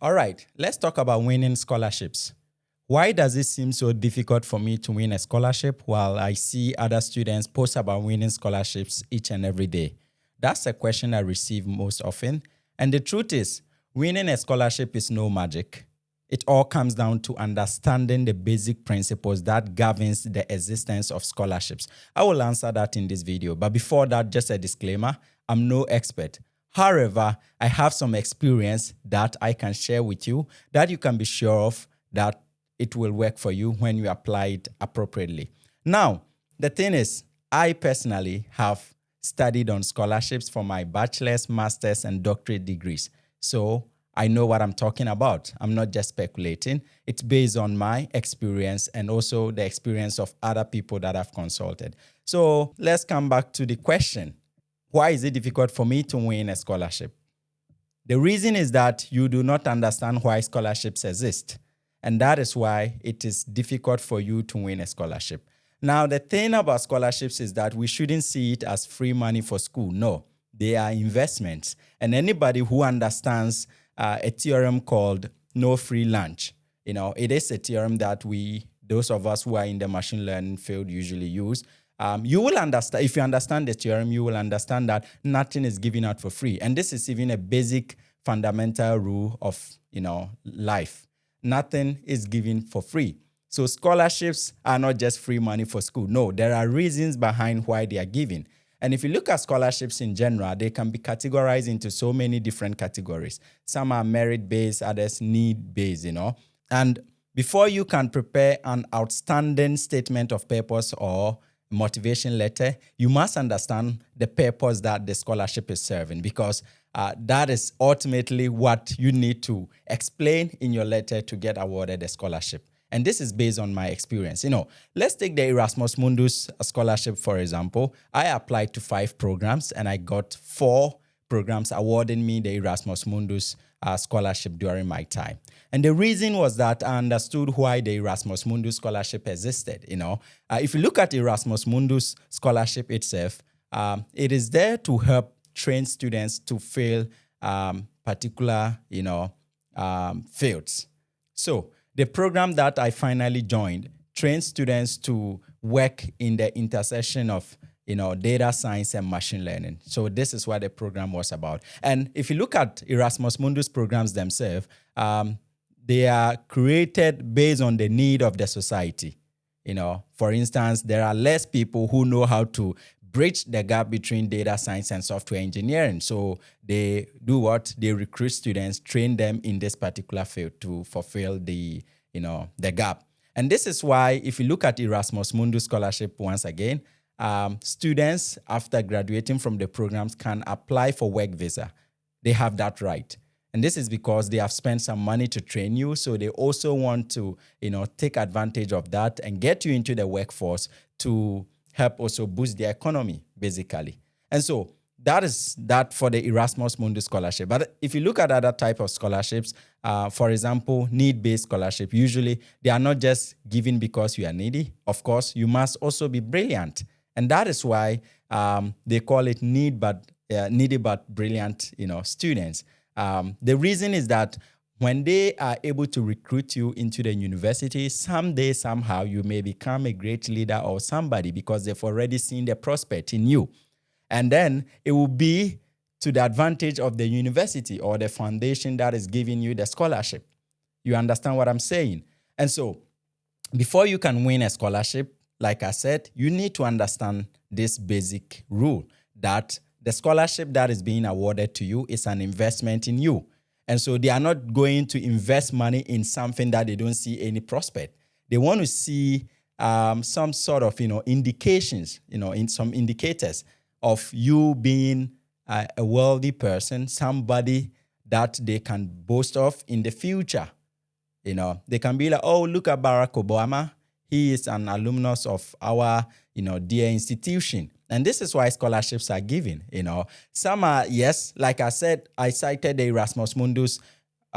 All right, let's talk about winning scholarships. Why does it seem so difficult for me to win a scholarship while I see other students post about winning scholarships each and every day? That's a question I receive most often. And the truth is, winning a scholarship is no magic. It all comes down to understanding the basic principles that governs the existence of scholarships. I will answer that in this video. But before that, just a disclaimer, I'm no expert. However, I have some experience that I can share with you that you can be sure of that it will work for you when you apply it appropriately. Now, the thing is, I personally have studied on scholarships for my bachelor's, master's, and doctorate degrees. So I know what I'm talking about. I'm not just speculating. It's based on my experience and also the experience of other people that I've consulted. So let's come back to the question. Why is it difficult for me to win a scholarship? The reason is that you do not understand why scholarships exist. And that is why it is difficult for you to win a scholarship. Now, the thing about scholarships is that we shouldn't see it as free money for school. No, they are investments. And anybody who understands a theorem called no free lunch, it is a theorem that those of us who are in the machine learning field usually use. You will understand, if you understand the theorem, you will understand that nothing is given out for free. And this is even a basic fundamental rule of, life. Nothing is given for free. So scholarships are not just free money for school. No, there are reasons behind why they are given. And if you look at scholarships in general, they can be categorized into so many different categories. Some are merit-based, others need-based, And before you can prepare an outstanding statement of purpose or motivation letter, you must understand the purpose that the scholarship is serving, because that is ultimately what you need to explain in your letter to get awarded a scholarship. And this is based on my experience. Let's take the Erasmus Mundus scholarship, for example. I applied to 5 programs and I got 4 programs awarding me the Erasmus Mundus scholarship during my time. And the reason was that I understood why the Erasmus Mundus scholarship existed. If you look at Erasmus Mundus scholarship itself, it is there to help train students to fill particular, fields. So the program that I finally joined trains students to work in the intersection of data science and machine learning. So this is what the program was about. And if you look at Erasmus Mundus programs themselves, they are created based on the need of the society. For instance, there are less people who know how to bridge the gap between data science and software engineering. So they do what? They recruit students, train them in this particular field to fulfill the gap. And this is why, if you look at Erasmus Mundus scholarship once again, students after graduating from the programs can apply for work visa. They have that right. And this is because they have spent some money to train you. So they also want to, take advantage of that and get you into the workforce to help also boost the economy, basically. And so that is that for the Erasmus Mundus scholarship. But if you look at other type of scholarships, for example, need-based scholarship, usually they are not just given because you are needy. Of course, you must also be brilliant. And that is why they call it needy but brilliant, students. The reason is that when they are able to recruit you into the university, someday, somehow, you may become a great leader or somebody because they've already seen the prospect in you. And then it will be to the advantage of the university or the foundation that is giving you the scholarship. You understand what I'm saying? And so before you can win a scholarship, like I said, you need to understand this basic rule that the scholarship that is being awarded to you is an investment in you. And so they are not going to invest money in something that they don't see any prospect. They want to see some sort of, indications, in some indicators of you being a wealthy person, somebody that they can boast of in the future. They can be like, oh, look at Barack Obama. He is an alumnus of our, dear institution. And this is why scholarships are given, Some are, yes, like I said, I cited the Erasmus Mundus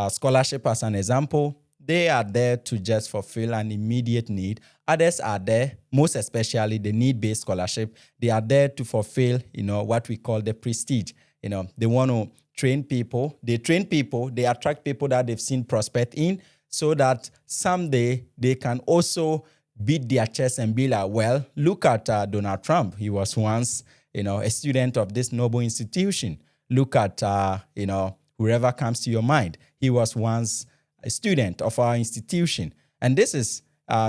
scholarship as an example. They are there to just fulfill an immediate need. Others are there, most especially the need-based scholarship. They are there to fulfill, what we call the prestige. They want to train people. They train people. They attract people that they've seen prospect in, so that someday they can also beat their chest and be like, well, look at Donald Trump. He was once, a student of this noble institution. Look at, whoever comes to your mind. He was once a student of our institution. And this is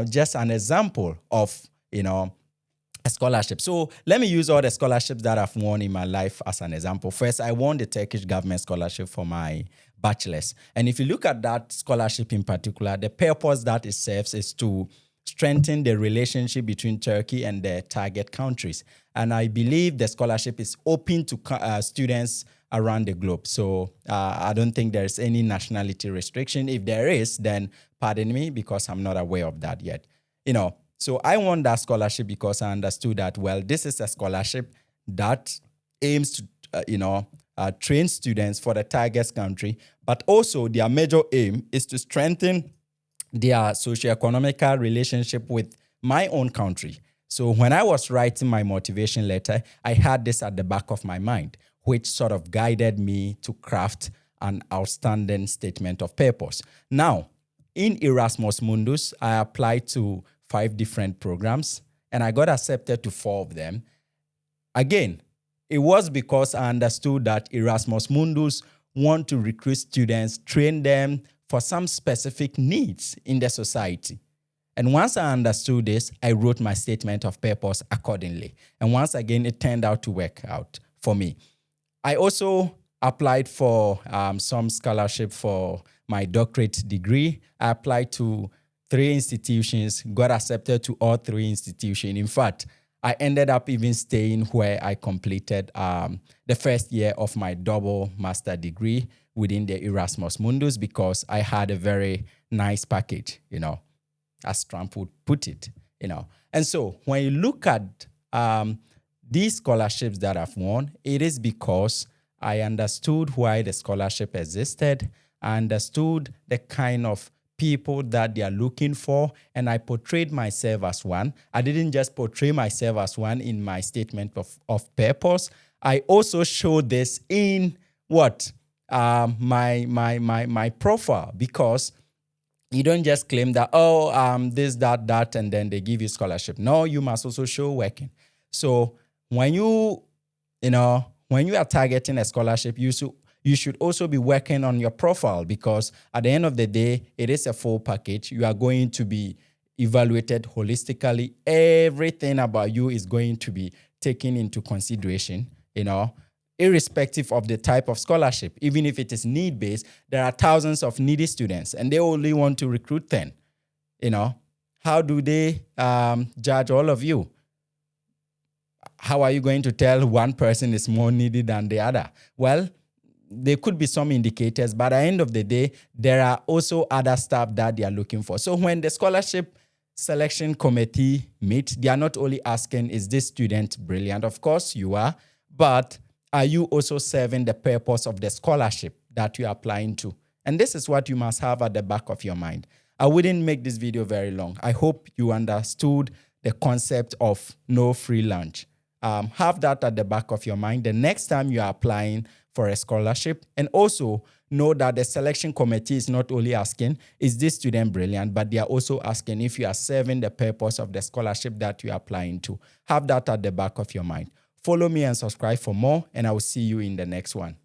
just an example of, a scholarship. So let me use all the scholarships that I've won in my life as an example. First, I won the Turkish government scholarship for my bachelor's. And if you look at that scholarship in particular, the purpose that it serves is to strengthen the relationship between Turkey and the target countries. And I believe the scholarship is open to students around the globe. So I don't think there's any nationality restriction. If there is, then pardon me, because I'm not aware of that yet. So I won that scholarship because I understood that, well, this is a scholarship that aims to, train students for the target country, but also their major aim is to strengthen their socioeconomic relationship with my own country. So when I was writing my motivation letter, I had this at the back of my mind, which sort of guided me to craft an outstanding statement of purpose. Now, in Erasmus Mundus, I applied to 5 different programs, and I got accepted to 4 of them. Again, it was because I understood that Erasmus Mundus want to recruit students, train them for some specific needs in the society. And once I understood this, I wrote my statement of purpose accordingly. And once again, it turned out to work out for me. I also applied for some scholarship for my doctorate degree. I applied to 3 institutions, got accepted to all 3 institutions. In fact, I ended up even staying where I completed the first year of my double master degree within the Erasmus Mundus, because I had a very nice package, as Trump would put it, And so when you look at these scholarships that I've won, it is because I understood why the scholarship existed. I understood the kind of people that they are looking for, and I portrayed myself as one. I didn't just portray myself as one in my statement of purpose. I also showed this in what? My profile, because you don't just claim that, this, that, and then they give you scholarship. No, you must also show working. So when you are targeting a scholarship, you should also be working on your profile, because at the end of the day, it is a full package. You are going to be evaluated holistically. Everything about you is going to be taken into consideration, irrespective of the type of scholarship. Even if it is need-based, there are thousands of needy students, and they only want to recruit 10. How do they judge all of you? How are you going to tell one person is more needy than the other? Well, there could be some indicators, but at the end of the day, there are also other stuff that they are looking for. So when the scholarship selection committee meet, they are not only asking, is this student brilliant? Of course you are, but are you also serving the purpose of the scholarship that you are applying to? And this is what you must have at the back of your mind. I wouldn't make this video very long. I hope you understood the concept of no free lunch. Have that at the back of your mind the next time you are applying for a scholarship. And also know that the selection committee is not only asking, is this student brilliant, but they are also asking if you are serving the purpose of the scholarship that you are applying to. Have that at the back of your mind. Follow me and subscribe for more, and I will see you in the next one.